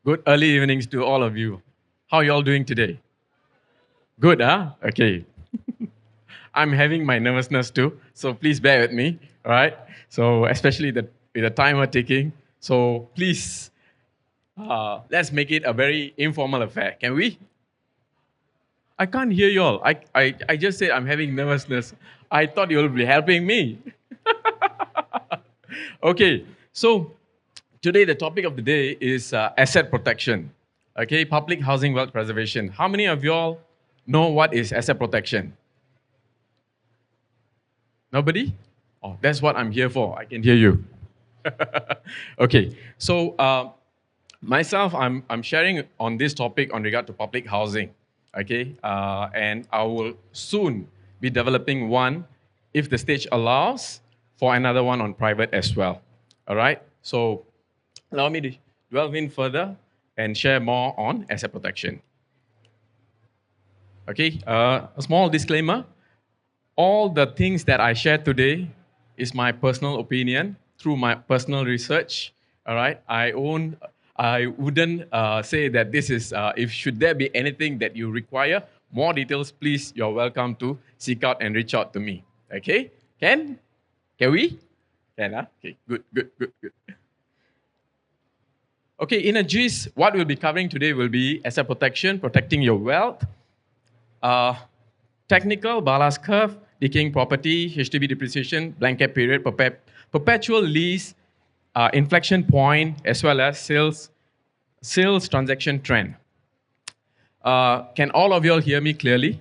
Good early evenings to all of you. How you all doing today? Good, huh? Okay. I'm having my nervousness too, so please bear with me, all right? So especially with the timer ticking. So please, let's make it a very informal affair. Can we? I can't hear you all. I just said I'm having nervousness. I thought you will be helping me. Okay, so today the topic of the day is asset protection. Okay, public housing wealth preservation. How many of you all know what is asset protection? Nobody? Oh, that's what I'm here for. I can hear you. Okay, so myself, I'm sharing on this topic on regard to public housing. Okay, and I will soon be developing one, if the stage allows, for another one on private as well. All right, so allow me to delve in further and share more on asset protection. Okay, a small disclaimer. All the things that I share today is my personal opinion through my personal research. All right, I wouldn't say that this is. If should there be anything that you require more details, please, you're welcome to seek out and reach out to me. Okay, can we? Can, huh? Okay, good. Okay, in a gist, what we'll be covering today will be asset protection, protecting your wealth, technical, ballast curve, decaying property, HDB depreciation, blanket period, perpetual lease, inflection point, as well as sales transaction trend. Can all of you all hear me clearly?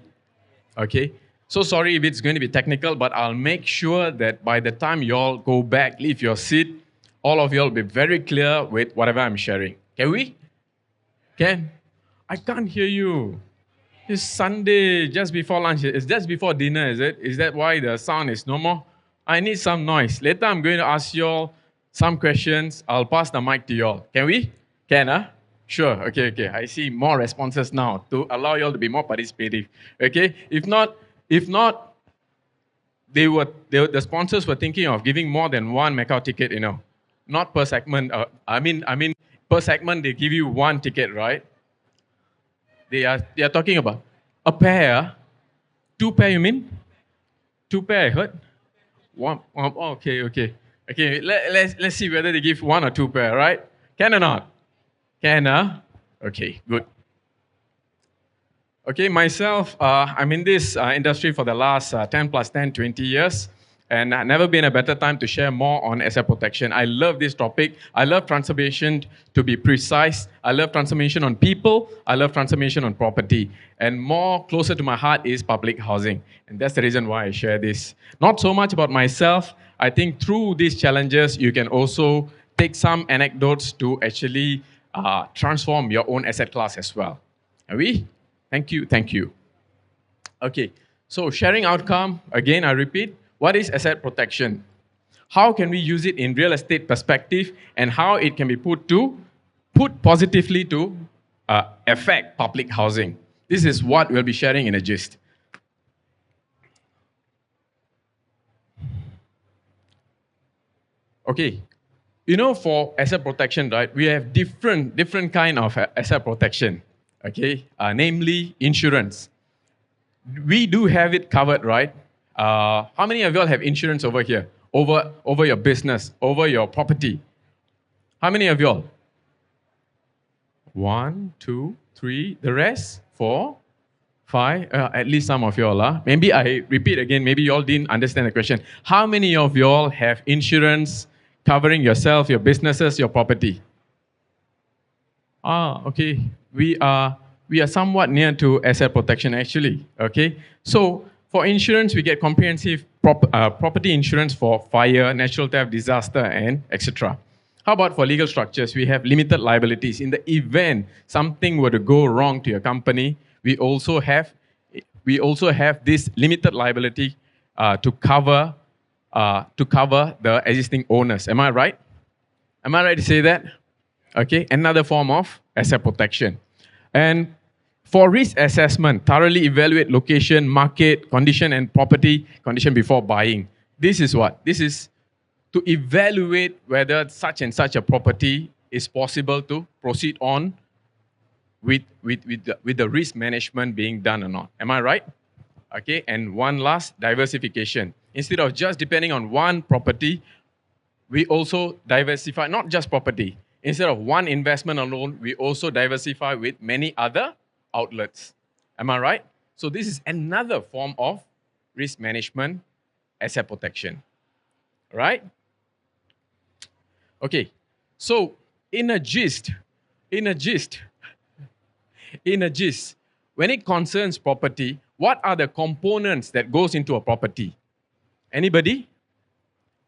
Okay. So sorry if it's going to be technical, but I'll make sure that by the time you all go back, leave your seat, all of you all be very clear with whatever I'm sharing. Can we? Can? I can't hear you. It's Sunday, just before lunch. It's just before dinner, is it? Is that why the sound is no more? I need some noise. Later, I'm going to ask you all some questions. I'll pass the mic to you all. Can we? Can, huh? Sure. Okay. I see more responses now to allow you all to be more participative. Okay? If not, the sponsors were thinking of giving more than one Macau ticket, not per segment. I mean, per segment, they give you one ticket, right? They are talking about a pair. Two pair, you mean? Two pair, I heard. One. Okay. Let's see whether they give one or two pair, right? Can or not? Can, huh? Okay, good. Okay, myself, I'm in this industry for the last 10 plus 10, 20 years. And never been a better time to share more on asset protection. I love this topic. I love transformation to be precise. I love transformation on people. I love transformation on property. And more closer to my heart is public housing. And that's the reason why I share this. Not so much about myself. I think through these challenges, you can also take some anecdotes to actually transform your own asset class as well. Are we? Thank you. Okay, so sharing outcome, again, I repeat. What is asset protection? How can we use it in real estate perspective, and how it can be put positively to affect public housing? This is what we'll be sharing in a gist. Okay, for asset protection, right? We have different kind of asset protection. Okay, namely insurance. We do have it covered, right? How many of you all have insurance over here? Over your business, over your property? How many of you all? 1, 2, 3. The rest? 4, 5. At least some of you all. Maybe I repeat again. Maybe you all didn't understand the question. How many of you all have insurance covering yourself, your businesses, your property? Okay. We are somewhat near to asset protection actually. Okay. So for insurance, we get comprehensive property insurance for fire, natural theft, disaster, and etc. How about for legal structures? We have limited liabilities. In the event something were to go wrong to your company, we also have this limited liability to cover the existing owners. Am I right? Am I right to say that? Okay, another form of asset protection. And for risk assessment, thoroughly evaluate location, market, condition, and property condition before buying. This is what? This is to evaluate whether such and such a property it's possible to proceed on with the risk management being done or not. Am I right? Okay, and one last, diversification. Instead of just depending on one property, we also diversify, not just property. Instead of one investment alone, we also diversify with many other outlets. Am I right? So this is another form of risk management, asset protection. Right? Okay. So in a gist, in a gist, in a gist, when it concerns property, what are the components that goes into a property? Anybody?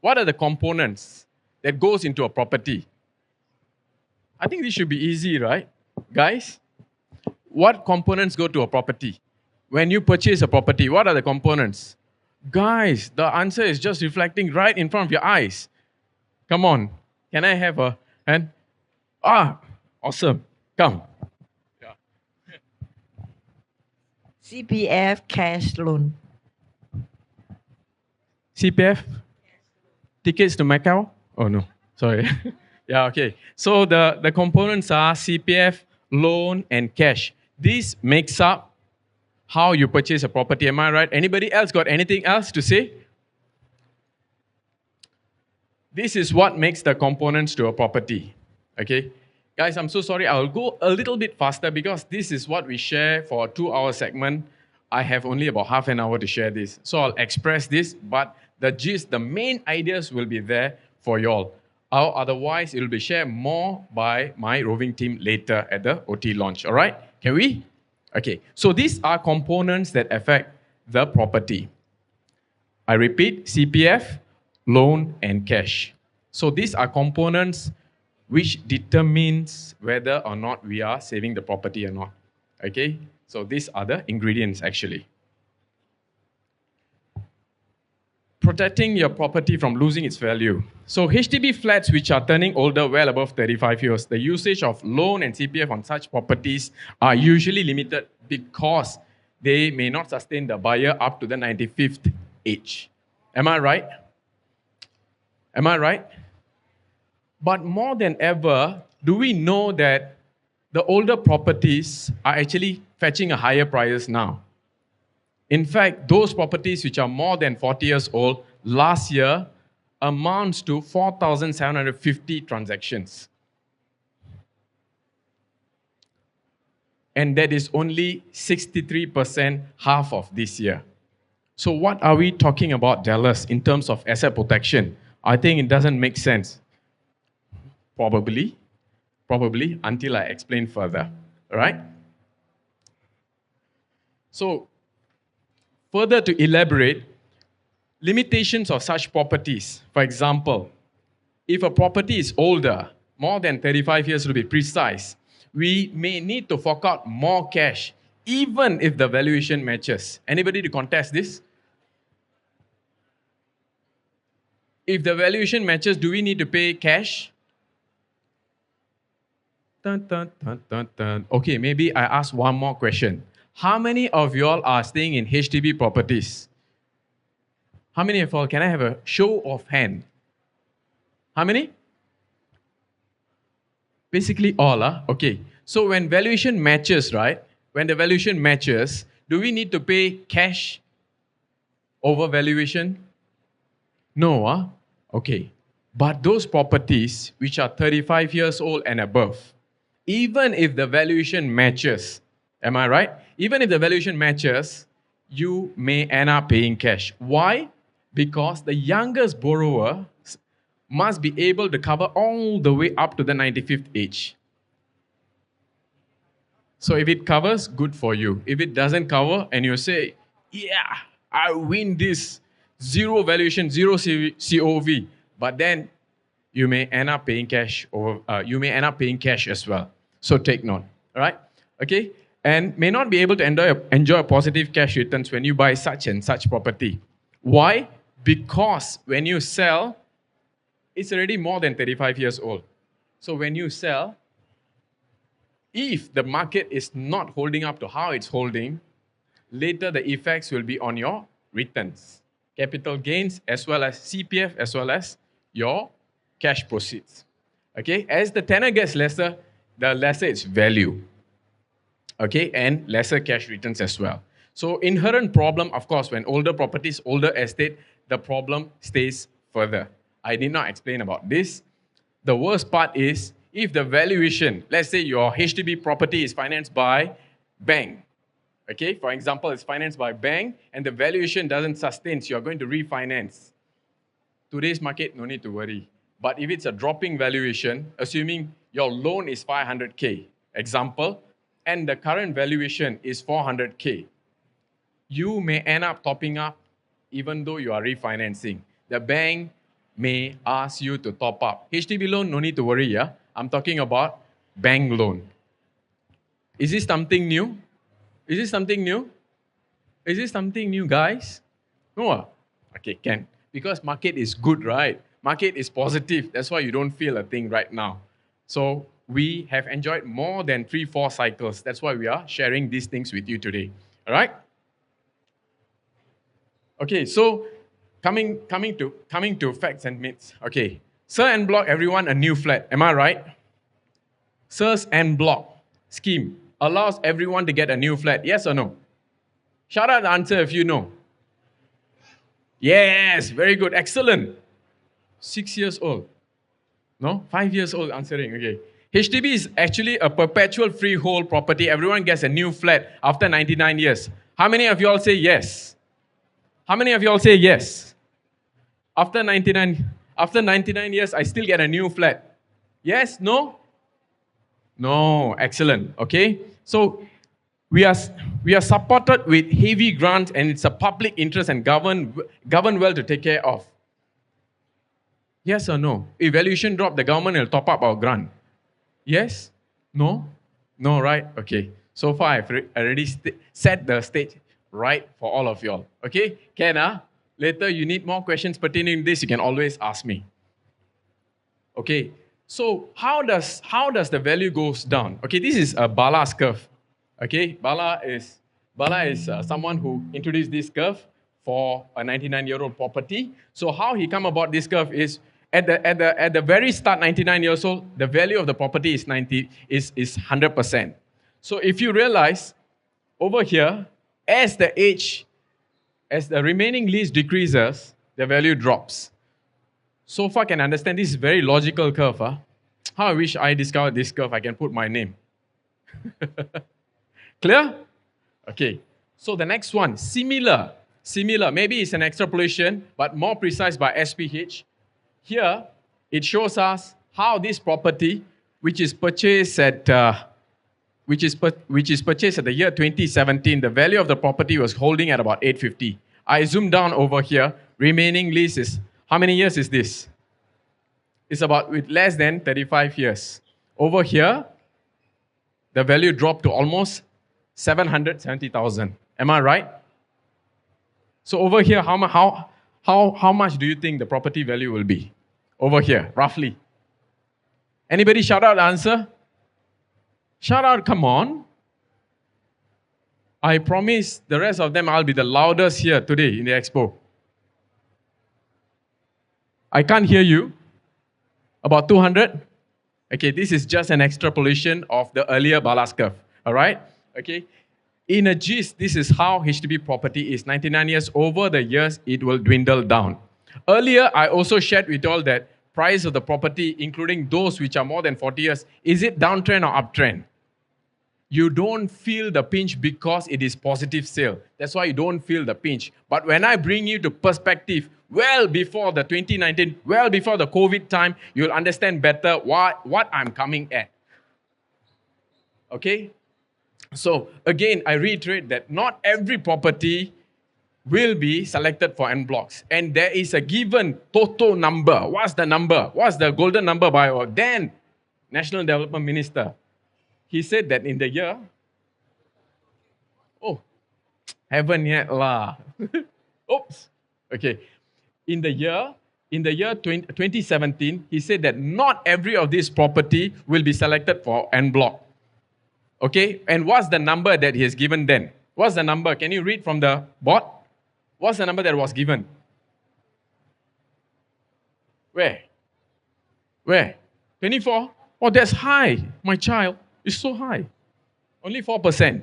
What are the components that goes into a property? I think this should be easy, right? Guys, what components go to a property? When you purchase a property, what are the components? Guys, the answer is just reflecting right in front of your eyes. Come on. Can I have a hand? Ah, awesome. Come. CPF cash loan. CPF? Tickets to Macau? Oh, no. Sorry. Yeah, okay. So the components are CPF, loan, and cash. This makes up how you purchase a property. Am I right? Anybody else got anything else to say? This is what makes the components to a property. Okay? Guys, I'm so sorry. I'll go a little bit faster because this is what we share for a 2-hour segment. I have only about half an hour to share this. So I'll express this, but the gist, the main ideas will be there for y'all. Otherwise, it will be shared more by my roving team later at the OT launch. All right? Can we? Okay. So these are components that affect the property. I repeat, CPF, loan, and cash. So these are components which determines whether or not we are saving the property or not. Okay? So these are the ingredients actually. Protecting your property from losing its value. So HDB flats which are turning older, well above 35 years, the usage of loan and CPF on such properties are usually limited because they may not sustain the buyer up to the 95th age. Am I right? Am I right? But more than ever, do we know that the older properties are actually fetching a higher price now? In fact, those properties which are more than 40 years old, last year amounts to 4,750 transactions. And that is only 63% half of this year. So what are we talking about, Dallas, in terms of asset protection? I think it doesn't make sense. Probably, until I explain further, all right? So, further to elaborate, limitations of such properties. For example, if a property is older, more than 35 years to be precise, we may need to fork out more cash, even if the valuation matches. Anybody to contest this? If the valuation matches, do we need to pay cash? Dun, dun, dun, dun, dun. Okay, maybe I ask one more question. How many of y'all are staying in HDB properties? How many of y'all? Can I have a show of hand? How many? Basically all, huh? Okay. So when valuation matches, right? When the valuation matches, do we need to pay cash over valuation? No, huh? Okay. But those properties which are 35 years old and above, even if the valuation matches, am I right? Even if the valuation matches, you may end up paying cash. Why? Because the youngest borrower must be able to cover all the way up to the 95th age. So if it covers, good for you. If it doesn't cover and you say, yeah, I win this, zero valuation, zero COV, but then you may end up paying cash as well. So take note, all right? Okay? And may not be able to enjoy a positive cash returns when you buy such and such property. Why? Because when you sell, it's already more than 35 years old. So when you sell, if the market is not holding up to how it's holding, later the effects will be on your returns, capital gains, as well as CPF, as well as your cash proceeds. Okay, as the tenor gets lesser, the lesser its value. Okay, and lesser cash returns as well. So inherent problem, of course, when older properties, older estate, the problem stays further. I did not explain about this. The worst part is if the valuation, let's say your HDB property is financed by bank. Okay, for example, it's financed by bank and the valuation doesn't sustain, so you're going to refinance. Today's market, no need to worry. But if it's a dropping valuation, assuming your loan is 500K, example, and the current valuation is 400K, you may end up topping up even though you are refinancing. The bank may ask you to top up. HDB loan, no need to worry, yeah? I'm talking about bank loan. Is this something new? Is this something new? Is this something new, guys? No? Okay, can. Because market is good, right? Market is positive. That's why you don't feel a thing right now. So we have enjoyed more than 3-4 cycles. That's why we are sharing these things with you today. All right? Okay, so coming to facts and myths. Okay, Sir en bloc everyone a new flat. Am I right? Sir's en bloc scheme allows everyone to get a new flat. Yes or no? Shout out the answer if you know. Yes, very good, excellent. 6 years old. No? 5 years old answering, okay. HDB is actually a perpetual freehold property. Everyone gets a new flat after 99 years. How many of you all say yes? How many of you all say yes? After 99 years, I still get a new flat. Yes? No? No, excellent, okay. So we are supported with heavy grants and it's a public interest and governed well to take care of. Yes or no? If valuation drop, the government will top up our grant. Yes? No? No, right? Okay. So far, I've already set the stage right for all of y'all. Okay? Can, later you need more questions pertaining to this, you can always ask me. Okay. So how does the value goes down? Okay, this is a Bala's curve. Okay, Bala is someone who introduced this curve for a 99-year-old property. So how he come about this curve is at the very start, 99 years old, the value of the property is 100%. So if you realize over here, as the remaining lease decreases, the value drops. So far can understand this is very logical curve. Huh? How I wish I discovered this curve, I can put my name. Clear? Okay. So the next one, similar. Maybe it's an extrapolation, but more precise by SPH. Here, it shows us how this property, which is purchased at the year 2017, the value of the property was holding at about 850. I zoom down over here. Remaining lease is, how many years is this? It's about with less than 35 years. Over here, the value dropped to almost 770,000. Am I right? So over here, how much do you think the property value will be? Over here, roughly. Anybody shout out the answer? Shout out, come on. I promise the rest of them I'll be the loudest here today in the expo. I can't hear you. About 200? Okay, this is just an extrapolation of the earlier Bala's curve. All right? Okay. In a gist, this is how HDB property is. 99 years over the years, it will dwindle down. Earlier, I also shared with you all that price of the property, including those which are more than 40 years, is it downtrend or uptrend? You don't feel the pinch because it is positive sale. That's why you don't feel the pinch. But when I bring you to perspective, well before the 2019, well before the COVID time, you'll understand better what I'm coming at. Okay? So again, I reiterate that not every property will be selected for en blocks. And there is a given total number. What's the number? What's the golden number by our then National Development Minister? He said that in the year, haven't yet lah. Oops. Okay. In the year 2017, he said that not every of this property will be selected for en bloc. Okay. And what's the number that he has given then? What's the number? Can you read from the board? What's the number that was given? Where? 24? Oh, that's high. My child is so high. Only 4%.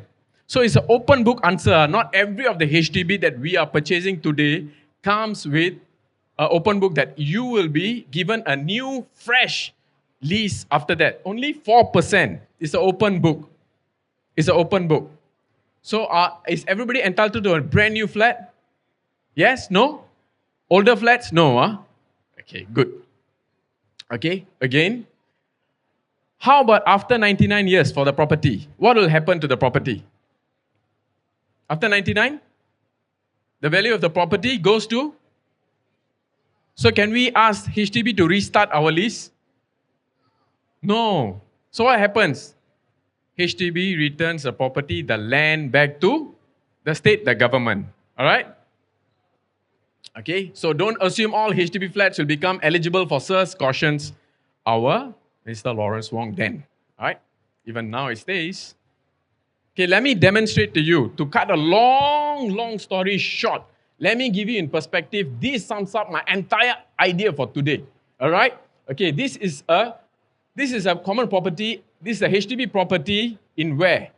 So it's an open book answer. Not every of the HDB that we are purchasing today comes with an open book that you will be given a new, fresh lease after that. Only 4% is an open book. It's an open book. So is everybody entitled to a brand new flat? Yes? No? Older flats? No. Huh? Okay, good. Okay, again. How about after 99 years for the property? What will happen to the property? After 99, the value of the property goes to? So can we ask HDB to restart our lease? No. So what happens? HDB returns the property, the land back to the state, the government. All right? Okay, so don't assume all HDB flats will become eligible for SIRS, cautions our Mr. Lawrence Wong then. All right? Even now it stays. Okay, let me demonstrate to you. To cut a long story short, let me give you in perspective. This sums up my entire idea for today. All right? Okay, this is a common property. This is a HDB property in where?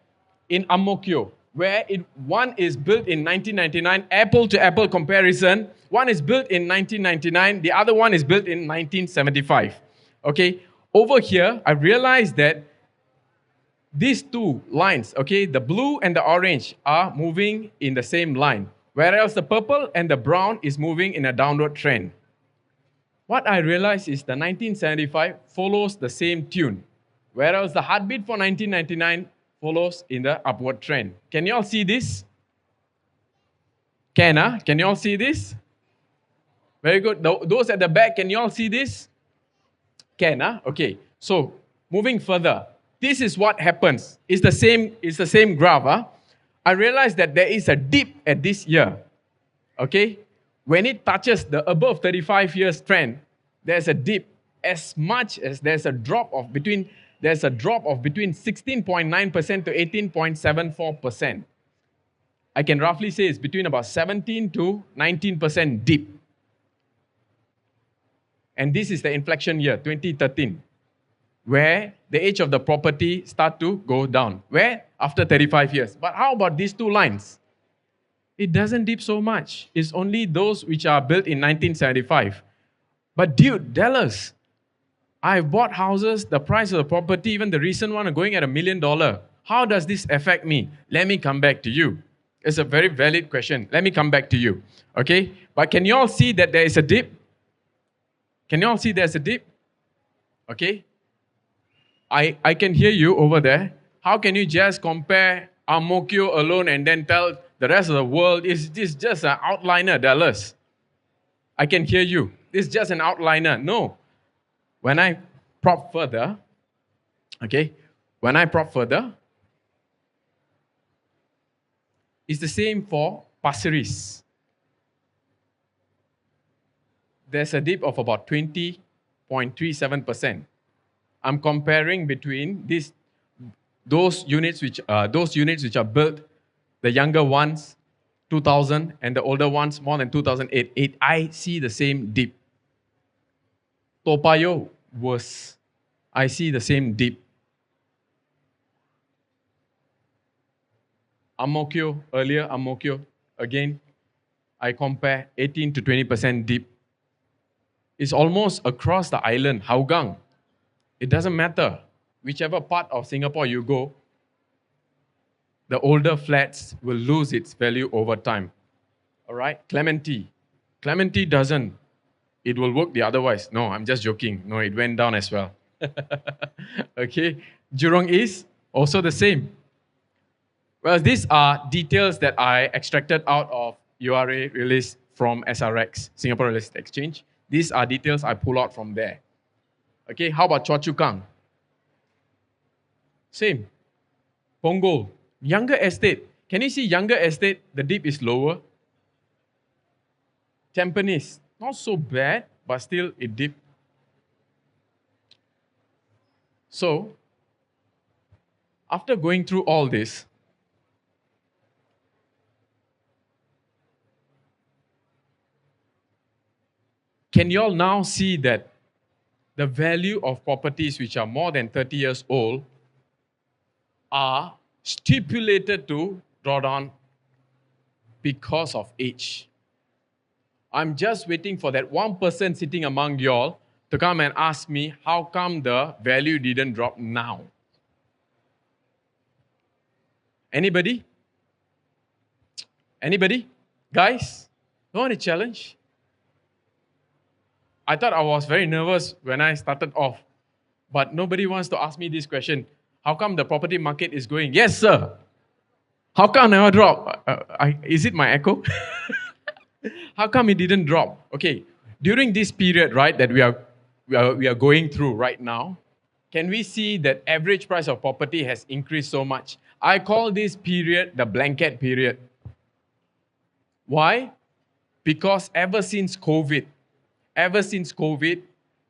In Ang Mo Kio, where one is built in 1999, apple to apple comparison. One is built in 1999, the other one is built in 1975. Okay, over here, I realized that these two lines, okay, the blue and the orange are moving in the same line, whereas the purple and the brown is moving in a downward trend. What I realized is the 1975 follows the same tune, whereas the heartbeat for 1999 follows in the upward trend. Can you all see this? Can you all see this? Very good. Those at the back, can you all see this? Okay. So, moving further, this is what happens. It's the same graph. I realized that there is a dip at this year. Okay? When it touches the above 35 years trend, there's a dip as much as there's a drop of between 16.9% to 18.74%. I can roughly say it's between about 17 to 19% dip. And this is the inflection year, 2013, where the age of the property start to go down. Where? After 35 years. But how about these two lines? It doesn't dip so much. It's only those which are built in 1975. But dude, Dallas, I've bought houses, the price of the property, even the recent one, are going at $1 million. How does this affect me? Let me come back to you. It's a very valid question. Let me come back to you. Okay? But can you all see that there is a dip? Can you all see there's a dip? Okay? I can hear you over there. How can you just compare Ang Mo Kio alone and then tell the rest of the world, is this just an outliner, Dallas? I can hear you. It's just an outliner. No. When I prop further, it's the same for Pasir Ris. There's a dip of about 20.37%. I'm comparing between those units which are built, the younger ones, 2000, and the older ones, more than 2008. I see the same dip. Toa Payoh, worse. I see the same dip. Ang Mo Kio, earlier Ang Mo Kio, again, I compare 18 to 20% dip. It's almost across the island, Hougang. It doesn't matter. Whichever part of Singapore you go, the older flats will lose its value over time. All right? Clementi doesn't. It will work the otherwise. No, I'm just joking. No, it went down as well. Okay? Jurong East, also the same. Well, these are details that I extracted out of URA release from SRX, Singapore Real Estate Exchange. These are details I pull out from there. Okay, how about Choa Chu Kang? Same. Punggol, younger estate. Can you see younger estate? The dip is lower. Tampines, not so bad, but still it dipped. So, after going through all this, can you all now see that the value of properties which are more than 30 years old are stipulated to draw down because of age. I'm just waiting for that one person sitting among y'all to come and ask me how come the value didn't drop now. Anybody? Anybody? Guys, you want a challenge? I thought I was very nervous when I started off, but nobody wants to ask me this question. How come the property market is going? Yes, sir. How come it never drop? Is it my echo? How come it didn't drop? Okay, during this period, right, that we are going through right now, can we see that average price of property has increased so much? I call this period the blanket period. Why? Because ever since COVID,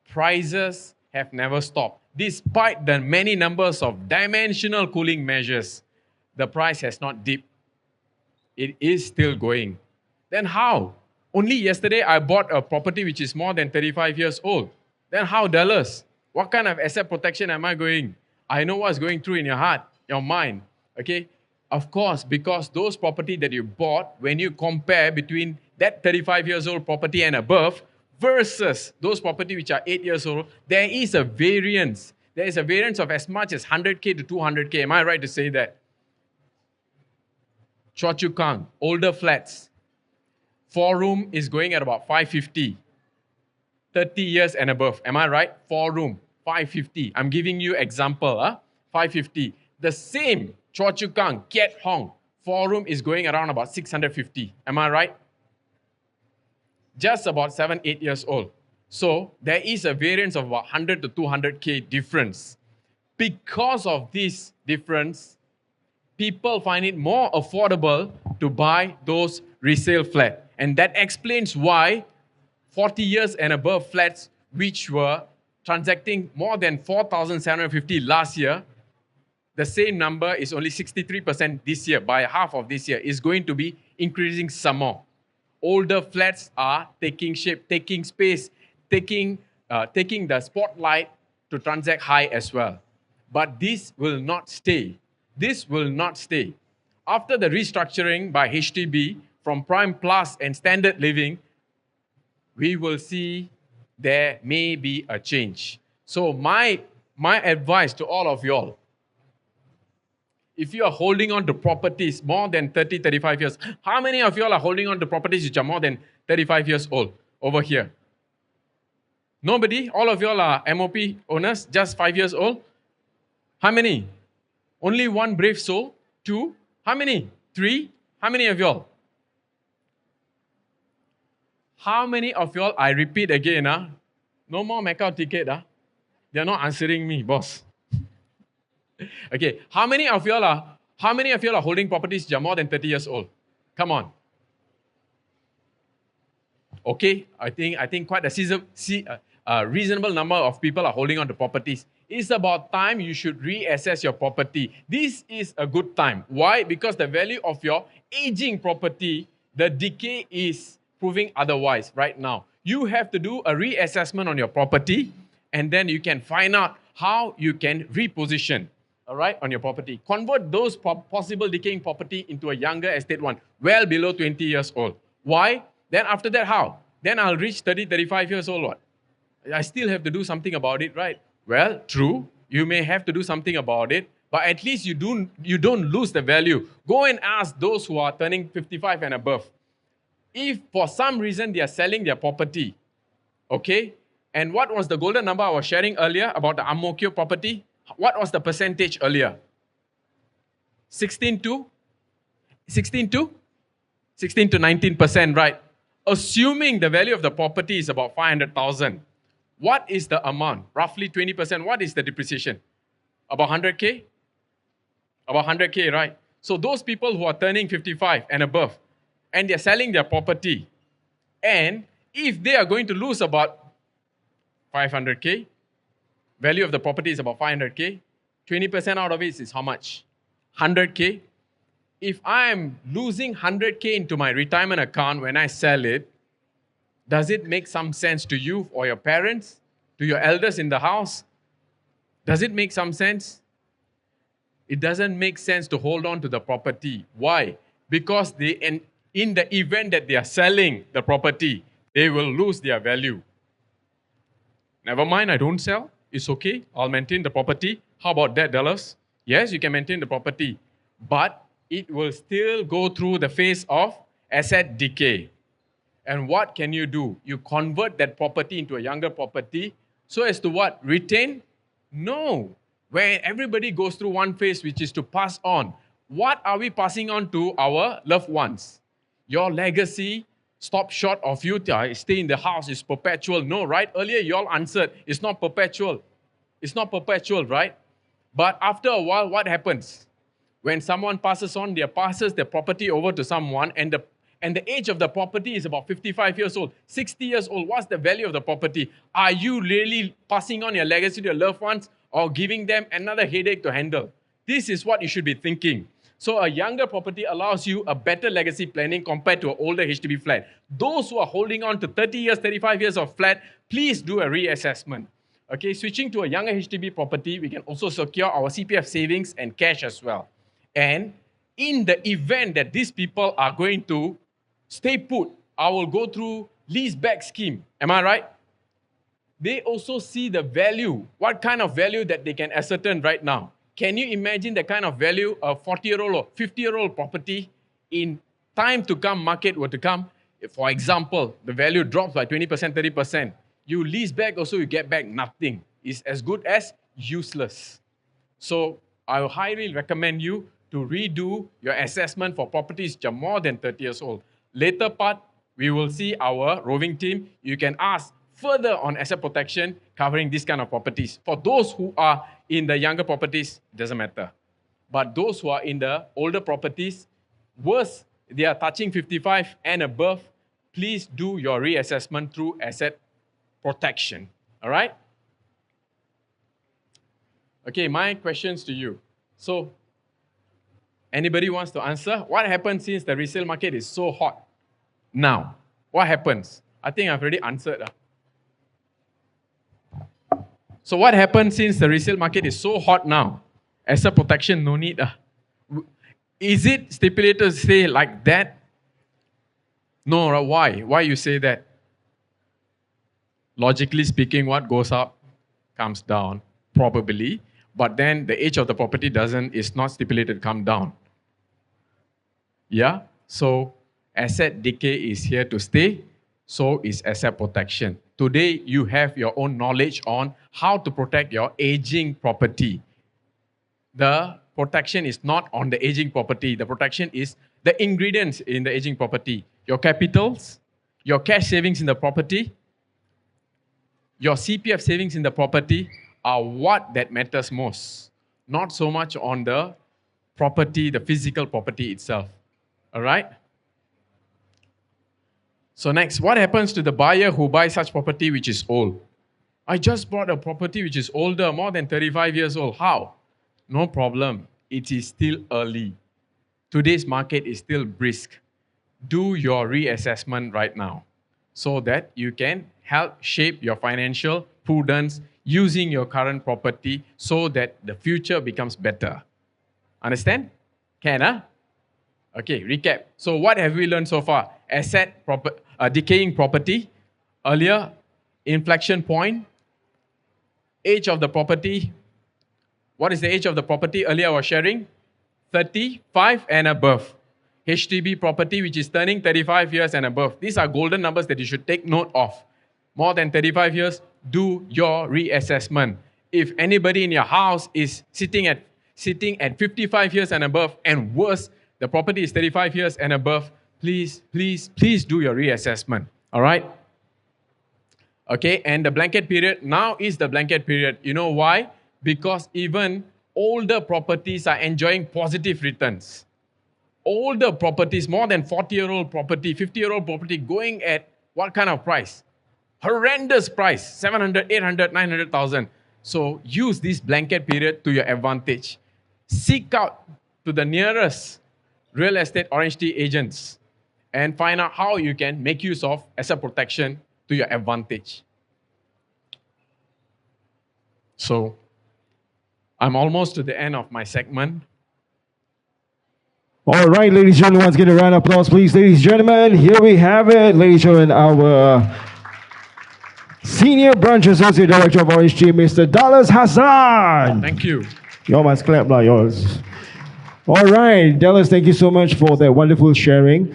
prices have never stopped. Despite the many numbers of dimensional cooling measures, the price has not dipped. It is still going. Then how? Only yesterday I bought a property which is more than 35 years old. Then how, Dallas? What kind of asset protection am I going? I know what's going through in your heart, your mind. Okay? Of course, because those property that you bought, when you compare between that 35 years old property and above versus those property which are 8 years old, there is a variance. There is a variance of as much as 100K to 200K. Am I right to say that? Choa Chu Kang, older flats. 4-room is going at about 550. 30 years and above. Am I right? 4-room, 550. I'm giving you example. 550. The same Choa Chu Kang, Kiat Hong, 4-room is going around about 650. Am I right? Just about 7-8 years old. So there is a variance of about 100 to 200K difference. Because of this difference, people find it more affordable to buy those resale flats. And that explains why 40 years and above flats which were transacting more than 4,750 last year, the same number is only 63% this year. By half of this year, is going to be increasing some more. Older flats are taking shape, taking space, taking the spotlight to transact high as well. But this will not stay. This will not stay. After the restructuring by HDB from Prime Plus and Standard Living, we will see there may be a change. So my advice to all of y'all, if you are holding on to properties more than 30, 35 years, how many of y'all are holding on to properties which are more than 35 years old over here? Nobody? All of y'all are MOP owners, just 5 years old? How many? Only one brave soul? 2? How many? 3? How many of y'all? How many of y'all, I repeat again, no more Macau ticket. They're not answering me, boss. Okay, how many of y'all are holding properties which are more than 30 years old? Come on. Okay, I think quite a reasonable number of people are holding on to properties. It's about time you should reassess your property. This is a good time. Why? Because the value of your aging property, the decay is proving otherwise right now. You have to do a reassessment on your property, and then you can find out how you can reposition, all right, on your property. Convert those possible decaying property into a younger estate one, well below 20 years old. Why? Then after that, how? Then I'll reach 30, 35 years old. What? I still have to do something about it, right? Well, true. You may have to do something about it, but at least you don't lose the value. Go and ask those who are turning 55 and above. If for some reason they are selling their property, okay? And what was the golden number I was sharing earlier about the Ang Mo Kio property? What was the percentage earlier? 16 to 19%, right? Assuming the value of the property is about 500,000, what is the amount? Roughly 20%. What is the depreciation? About 100K? About 100K, right? So those people who are turning 55 and above, and they're selling their property, and if they are going to lose about 500K, value of the property is about 500K, 20% out of it is how much? 100K. If I am losing 100K into my retirement account when I sell it, does it make some sense to you or your parents? to your elders in the house. Does it make some sense? It doesn't make sense to hold on to the property. Why? Because in the event that they are selling the property, they will lose their value. Never mind, I don't sell. It's okay. I'll maintain the property. How about that, Dallas? Yes, you can maintain the property, but it will still go through the phase of asset decay. And what can you do? You convert that property into a younger property so as to what? Retain? No. Where everybody goes through one phase, which is to pass on. What are we passing on to our loved ones? Your legacy stop short of you stay in the house is perpetual. No, right? Earlier you all answered, it's not perpetual. It's not perpetual, right? But after a while, what happens? When someone passes their property over to someone, and the age of the property is about 55 years old, 60 years old, what's the value of the property? Are you really passing on your legacy to your loved ones or giving them another headache to handle? This is what you should be thinking. So a younger property allows you a better legacy planning compared to an older HDB flat. Those who are holding on to 30 years, 35 years of flat, please do a reassessment. Okay, switching to a younger HDB property, we can also secure our CPF savings and cash as well. And in the event that these people are going to stay put, I will go through lease back scheme. Am I right? They also see the value, what kind of value that they can ascertain right now. Can you imagine the kind of value a 40-year-old or 50-year-old property in time to come, market were to come? If, for example, the value drops by 20%, 30%. You lease back also, you get back nothing. It's as good as useless. So I will highly recommend you to redo your assessment for properties which are more than 30 years old. Later part, we will see our roving team. You can ask further on asset protection covering this kind of properties. For those who are in the younger properties, it doesn't matter. But those who are in the older properties, worse, they are touching 55 and above, please do your reassessment through asset protection. All right? Okay, my questions to you. So, anybody wants to answer? What happens since the resale market is so hot now? What happens? I think I've already answered. So what happens since the resale market is so hot now? Asset protection, no need. Is it stipulated to say like that? No, why? Why you say that? Logically speaking, what goes up comes down, probably. But then the age of the property is not stipulated to come down. Yeah? So asset decay is here to stay. So is asset protection. Today, you have your own knowledge on how to protect your aging property. The protection is not on the aging property. The protection is the ingredients in the aging property. Your capitals, your cash savings in the property, your CPF savings in the property are what that matters most. Not so much on the property, the physical property itself. All right? So next, what happens to the buyer who buys such property which is old? I just bought a property which is older, more than 35 years old. How? No problem. It is still early. Today's market is still brisk. Do your reassessment right now so that you can help shape your financial prudence using your current property so that the future becomes better. Understand? Can, huh? Okay, recap. So what have we learned so far? Decaying property. Earlier, inflection point. Age of the property. What is the age of the property? Earlier I was sharing 35 and above. HDB property which is turning 35 years and above. These are golden numbers that you should take note of. More than 35 years, do your reassessment. If anybody in your house is sitting at 55 years and above, and worse, the property is 35 years and above, please do your reassessment. All right? Okay, and the blanket period, now is the blanket period. You know why? Because even older properties are enjoying positive returns. Older properties, more than 40-year-old property, 50-year-old property, going at what kind of price? Horrendous price, 700, 800, 900,000. So use this blanket period to your advantage. Seek out to the nearest real estate orange tea agents and find out how you can make use of asset protection to your advantage. So I'm almost to the end of my segment. All right, ladies and gentlemen, let's get a round of applause, please. Ladies and gentlemen, here we have it. Ladies and gentlemen, our Senior Branch Associate Director of RHG, Mr. Dallas Hassan. Thank you. Y'all must clap, lah, yours. All right, Dallas, thank you so much for that wonderful sharing.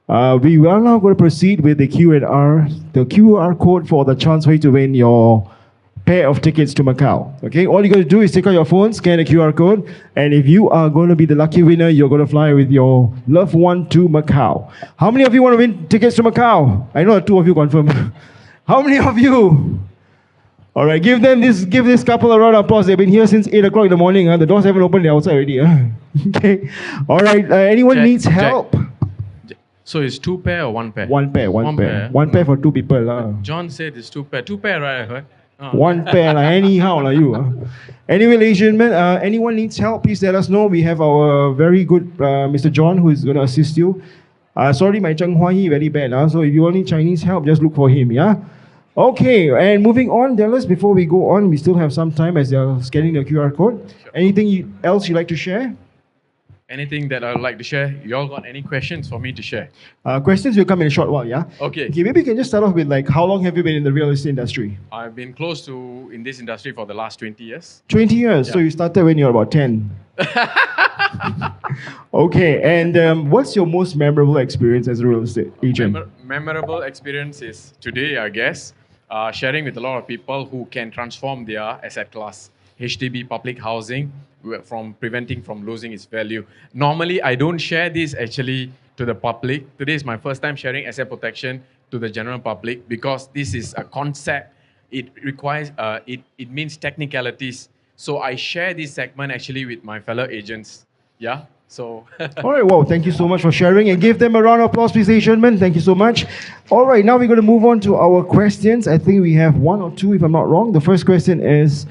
We are now going to proceed with the Q&R, the QR code for the chance for you to win your pair of tickets to Macau. Okay, all you got to do is take out your phone, scan the QR code, and if you are going to be the lucky winner, you're going to fly with your loved one to Macau. How many of you want to win tickets to Macau? I know two of you confirm. How many of you? All right, give this couple a round of applause. They've been here since 8 o'clock in the morning. The doors haven't opened, they're outside already. Okay. All right, anyone needs help? So it's two pair or one pair? One pair. One pair for two people. John said it's two pair. Two pair, right? I heard. One pair, anyhow, you. Anyway, ladies and gentlemen, anyone needs help, please let us know. We have our very good Mr. John who is going to assist you. Sorry, my Zhenghua very bad. So if you all need Chinese help, just look for him, yeah? Okay, and moving on, Dallas, before we go on, we still have some time as they're scanning the QR code. Sure. Anything else you'd like to share? Anything that I would like to share? You all got any questions for me to share? Questions will come in a short while, yeah? Okay, maybe you can just start off with how long have you been in the real estate industry? I've been close to in this industry for the last 20 years. 20 years? Yeah. So you started when you were about 10? Okay, and what's your most memorable experience as a real estate agent? Memorable experience is today, I guess, sharing with a lot of people who can transform their asset class. HDB public housing, from preventing from losing its value. Normally, I don't share this actually to the public. Today is my first time sharing asset protection to the general public because this is a concept. It requires, it means technicalities. So I share this segment actually with my fellow agents. Yeah, so. All right, well, thank you so much for sharing and give them a round of applause, please, ladies and gentlemen. Thank you so much. All right, now we're going to move on to our questions. I think we have one or two, if I'm not wrong. The first question is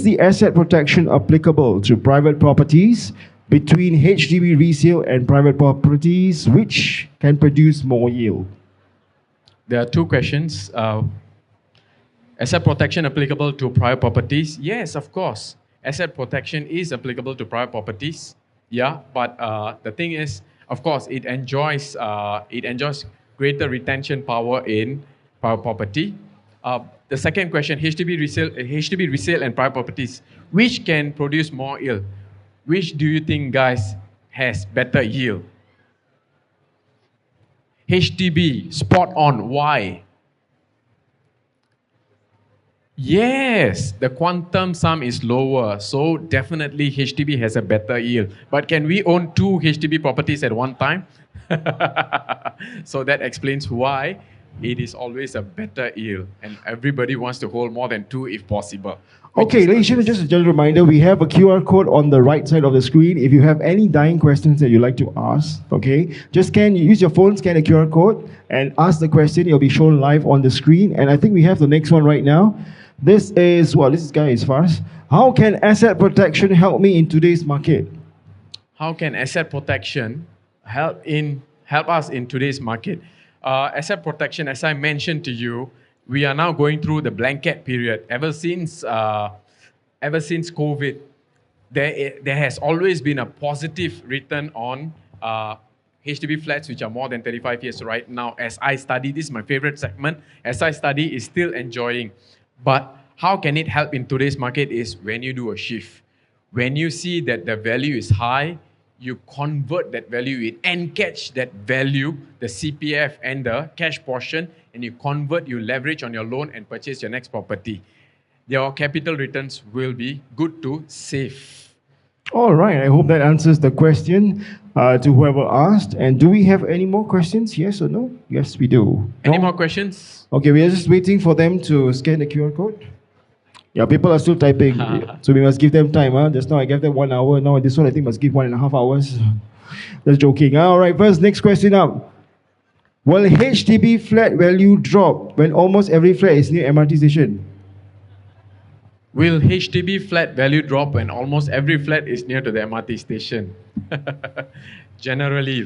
the asset protection applicable to private properties between HDB resale and private properties, which can produce more yield? There are two questions. Asset protection applicable to private properties? Yes, of course. Asset protection is applicable to private properties. Yeah, but the thing is, of course, it enjoys greater retention power in private property. The second question, HDB resale and private properties, which can produce more yield? Which do you think, guys, has better yield? HDB, spot on. Why? Yes, the quantum sum is lower, so definitely HDB has a better yield. But can we own two HDB properties at one time? So that explains why it is always a better yield, and everybody wants to hold more than two if possible. Okay, ladies and gentlemen, just a general reminder, we have a QR code on the right side of the screen. If you have any dying questions that you'd like to ask, okay, just use your phone, scan the QR code, and ask the question. It'll be shown live on the screen. And I think we have the next one right now. This guy is fast. How can asset protection help me in today's market? How can asset protection help us in today's market? Asset protection, as I mentioned to you, we are now going through the blanket period. Ever since COVID, there has always been a positive return on HDB flats, which are more than 35 years right now. As I study, this is my favorite segment. As I study, is still enjoying. But how can it help in today's market is when you do a shift. When you see that the value is high, you convert that value in and catch that value, the CPF and the cash portion, and you leverage on your loan and purchase your next property. Your capital returns will be good to save. All right, I hope that answers the question to whoever asked. And do we have any more questions? Yes or no? Yes, we do. Any more questions? Okay, we are just waiting for them to scan the QR code. Yeah, people are still typing, so we must give them time. Just now I gave them 1 hour. Now this one I think must give 1.5 hours. Just joking. All right, first, next question up. Will HDB flat value drop when almost every flat is near MRT station? Will HDB flat value drop when almost every flat is near to the MRT station? Generally,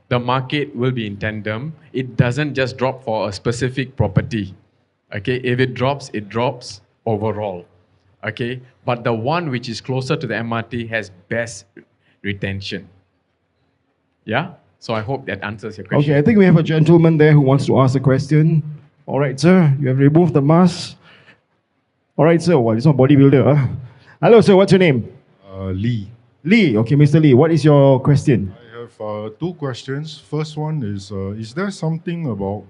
the market will be in tandem. It doesn't just drop for a specific property. Okay, if it drops overall. Okay, but the one which is closer to the MRT has best retention. Yeah, so I hope that answers your question. Okay, I think we have a gentleman there who wants to ask a question. All right, sir, you have removed the mask. All right, sir. Well, it's not bodybuilder. Huh? Hello, sir. What's your name? Lee. Lee. Okay, Mr. Lee. What is your question? I have two questions. First one is there something about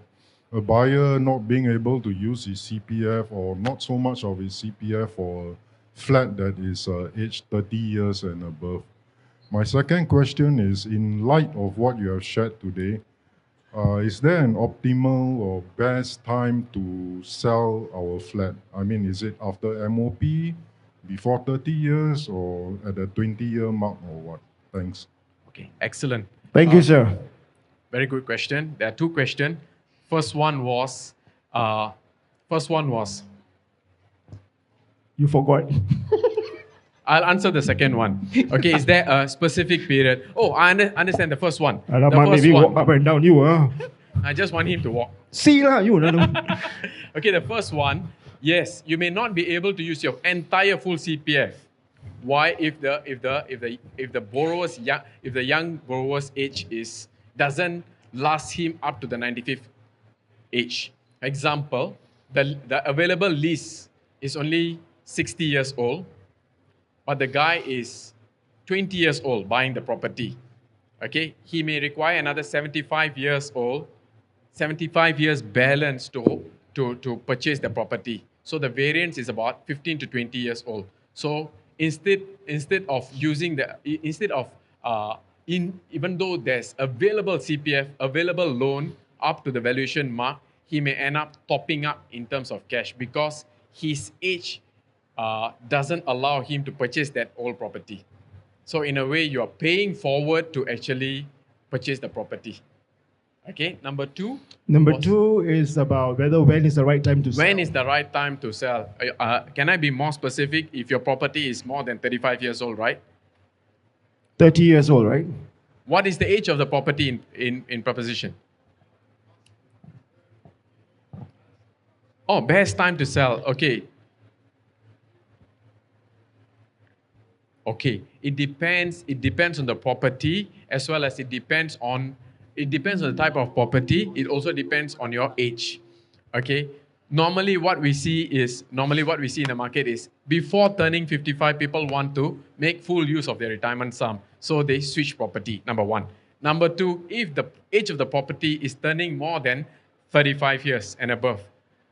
a buyer not being able to use his CPF or not so much of his CPF for a flat that is aged 30 years and above? My second question is, in light of what you have shared today, is there an optimal or best time to sell our flat? I mean, is it after MOP, before 30 years, or at the 20-year mark, or what? Thanks. Okay, excellent. Thank you, sir. Very good question. There are two questions. First one was, You forgot. I'll answer the second one. Okay, is there a specific period? Oh, I understand the first one. The Alamak, first maybe one. walk up and down you. I just want him to walk. See lah, you. Okay, the first one, yes, you may not be able to use your entire full CPF. Why? If the young borrower's age doesn't last him up to the 95th age. Example, the available lease is only 60 years old, but the guy is 20 years old buying the property. Okay, he may require another 75 years balance to purchase the property. So the variance is about 15 to 20 years old. So instead of even though there's available CPF, available loan up to the valuation mark, he may end up topping up in terms of cash because his age doesn't allow him to purchase that old property. So in a way, you are paying forward to actually purchase the property. Okay, number two. Number two is about when is the right time to sell. When is the right time to sell? Can I be more specific? If your property is more than 35 years old, right? 30 years old, right? What is the age of the property in proposition? Oh, best time to sell. Okay. Okay. It depends on the property as well as it depends on the type of property. It also depends on your age. Okay. Normally what we see in the market is before turning 55, people want to make full use of their retirement sum. So they switch property, number one. Number two, if the age of the property is turning more than 35 years and above,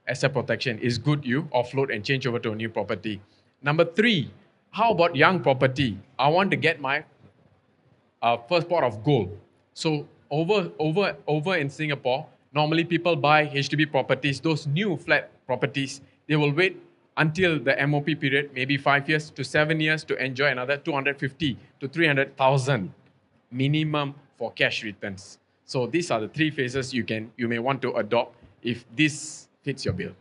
asset protection is good, you offload and change over to a new property. Number three, how about young property? I want to get my first pot of gold. So over in Singapore, normally people buy HDB properties, those new flat properties, they will wait until the MOP period, maybe 5 years to 7 years, to enjoy another 250 to 300,000 minimum for cash returns. So these are the three phases you may want to adopt if this fits your bill.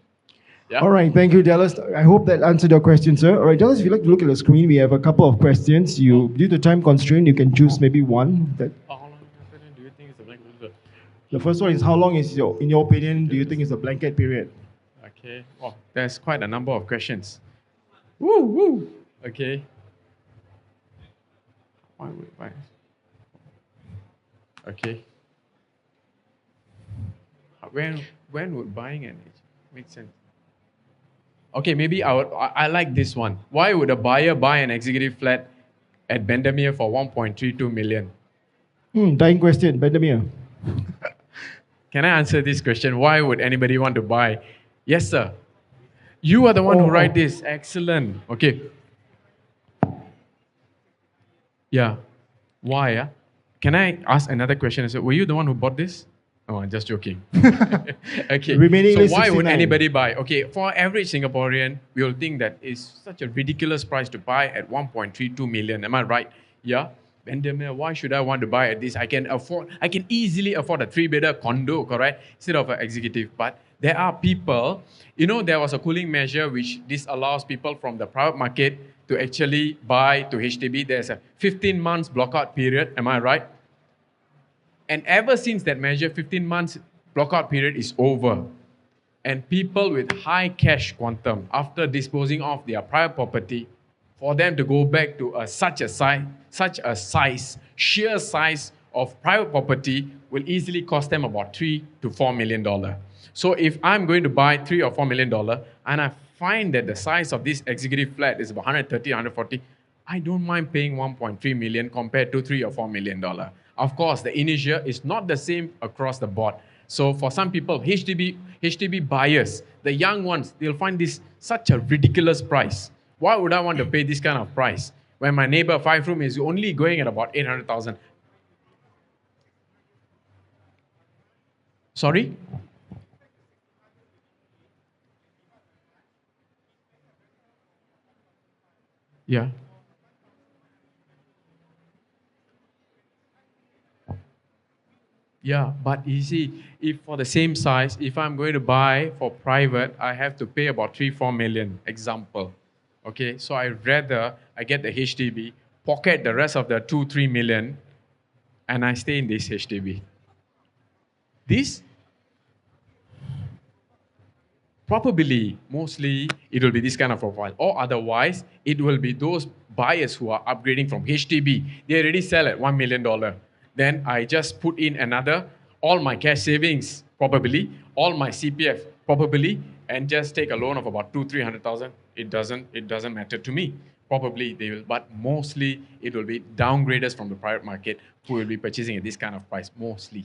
Yeah? All right, thank you, Dallas. I hope that answered your question, sir. All right, Dallas, if you'd like to look at the screen, we have a couple of questions. Due to time constraint, you can choose maybe one. How long do you think is the blanket? The first one is, how long is in your opinion, do you think is the blanket period? Okay. Oh, there's quite a number of questions. Woo. Okay. Why? Okay. When would buying an agent make sense? Okay, maybe I like this one. Why would a buyer buy an executive flat at Bendemeer for 1.32 million? Dying question, Bendemeer. Can I answer this question? Why would anybody want to buy? Yes, sir. You are the one who write this. Excellent. Okay. Yeah. Why? Can I ask another question? So, were you the one who bought this? Oh, I'm just joking. Okay. Remaining so why would 69. anybody buy? Okay, for average Singaporean, we will think that it's such a ridiculous price to buy at 1.32 million. Am I right? Yeah. Bendemeer, why should I want to buy at this? I can easily afford a 3-bedder condo, correct? Instead of an executive. But there are people, there was a cooling measure which disallows people from the private market to actually buy to HDB. There's a 15 months blockout period. Am I right? And ever since that measure, 15 months blockout period is over. And people with high cash quantum, after disposing of their private property, for them to go back to such a size, sheer size of private property will easily cost them about $3 to $4 million. So if I'm going to buy $3 or $4 million and I find that the size of this executive flat is about 130, 140, I don't mind paying 1.3 million compared to $3 or $4 million. Of course, the inertia is not the same across the board. So for some people, HDB buyers, the young ones, they'll find this such a ridiculous price. Why would I want to pay this kind of price when my neighbor 5 room is only going at about 800,000? Sorry? Yeah. Yeah, but you see, if for the same size, if I'm going to buy for private, I have to pay about 3 4 million. Example, okay. So I rather I get the HDB, pocket the rest of the 2 3 million, and I stay in this HDB. This probably mostly it will be this kind of profile, or otherwise it will be those buyers who are upgrading from HDB. They already sell at $1 million. Then I just put in another, all my cash savings probably, all my CPF probably, and just take a loan of about 2 300,000. It doesn't matter to me. Probably they will, but mostly it will be downgraders from the private market who will be purchasing at this kind of price mostly.